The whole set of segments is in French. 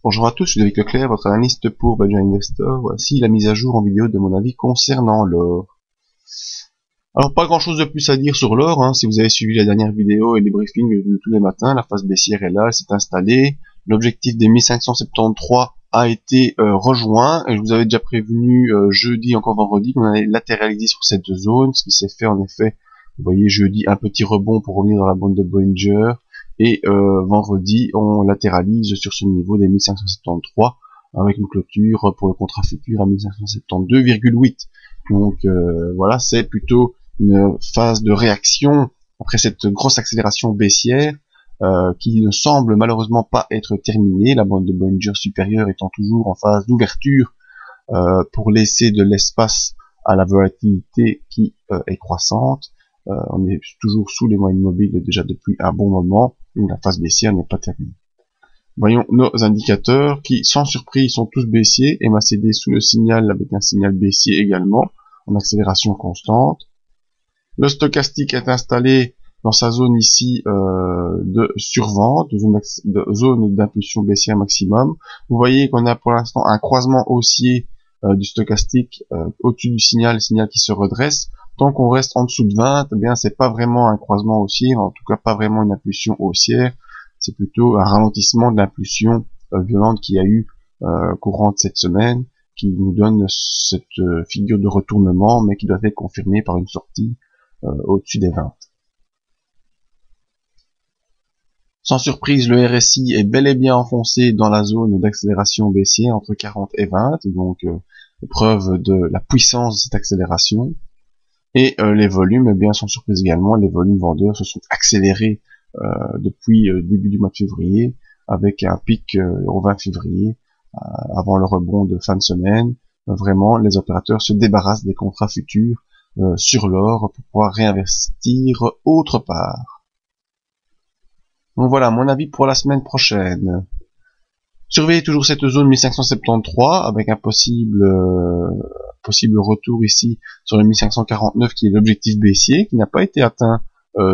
Bonjour à tous, je suis David Leclerc, votre analyste pour Badger Investor. Voici la mise à jour en vidéo de mon avis concernant l'or. Alors pas grand chose de plus à dire sur l'or, si vous avez suivi la dernière vidéo et les briefings de tous les matins, la phase baissière est là, elle s'est installée. L'objectif des 1573 a été rejoint, et je vous avais déjà prévenu jeudi, encore vendredi, qu'on allait latéraliser sur cette zone, ce qui s'est fait en effet. Vous voyez jeudi un petit rebond pour revenir dans la bande de Bollinger. Et vendredi, on latéralise sur ce niveau des 1573 avec une clôture pour le contrat futur à 1572,8. Donc voilà, c'est plutôt une phase de réaction après cette grosse accélération baissière qui ne semble malheureusement pas être terminée. La bande de Bollinger supérieure étant toujours en phase d'ouverture pour laisser de l'espace à la volatilité qui est croissante. On est toujours sous les moyennes mobiles déjà depuis un bon moment. La phase baissière n'est pas terminée. Voyons nos indicateurs qui, sans surprise, sont tous baissiers. MACD sous le signal avec un signal baissier également, en accélération constante. Le stochastique est installé dans sa zone ici de survente, de zone d'impulsion baissière maximum. Vous voyez qu'on a pour l'instant un croisement haussier du stochastique au-dessus du signal, le signal qui se redresse. Tant qu'on reste en dessous de 20, eh bien c'est pas vraiment un croisement haussier, en tout cas pas vraiment une impulsion haussière, c'est plutôt un ralentissement de l'impulsion violente qu'il y a eu courant de cette semaine, qui nous donne cette figure de retournement, mais qui doit être confirmée par une sortie au-dessus des 20. Sans surprise, le RSI est bel et bien enfoncé dans la zone d'accélération baissière entre 40 et 20, donc preuve de la puissance de cette accélération. Et les volumes, eh bien sans surprise également, les volumes vendeurs se sont accélérés depuis début du mois de février, avec un pic au 20 février, avant le rebond de fin de semaine. Vraiment, les opérateurs se débarrassent des contrats futurs sur l'or pour pouvoir réinvestir autre part. Donc voilà, mon avis pour la semaine prochaine. Surveillez toujours cette zone 1573 avec un possible retour ici sur le 1549 qui est l'objectif baissier, qui n'a pas été atteint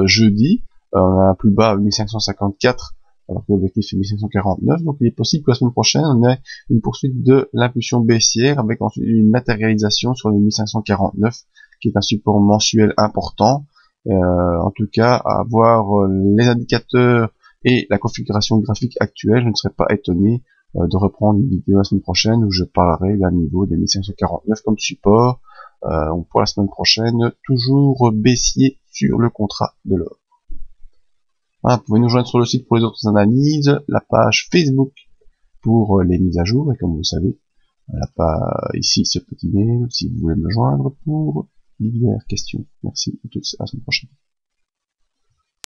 jeudi. On a un plus bas 1554 alors que l'objectif est 1549, donc il est possible que la semaine prochaine on ait une poursuite de l'impulsion baissière avec ensuite une matérialisation sur le 1549 qui est un support mensuel important. En tout cas, à voir les indicateurs et la configuration graphique actuelle, je ne serais pas étonné de reprendre une vidéo la semaine prochaine où je parlerai d'un niveau des 1549 comme support. Pour la semaine prochaine, toujours baissier sur le contrat de l'or. Voilà, vous pouvez nous joindre sur le site pour les autres analyses, la page Facebook pour les mises à jour, et comme vous le savez, ici ce petit mail si vous voulez me joindre pour diverses questions. Merci à tous, à la semaine prochaine.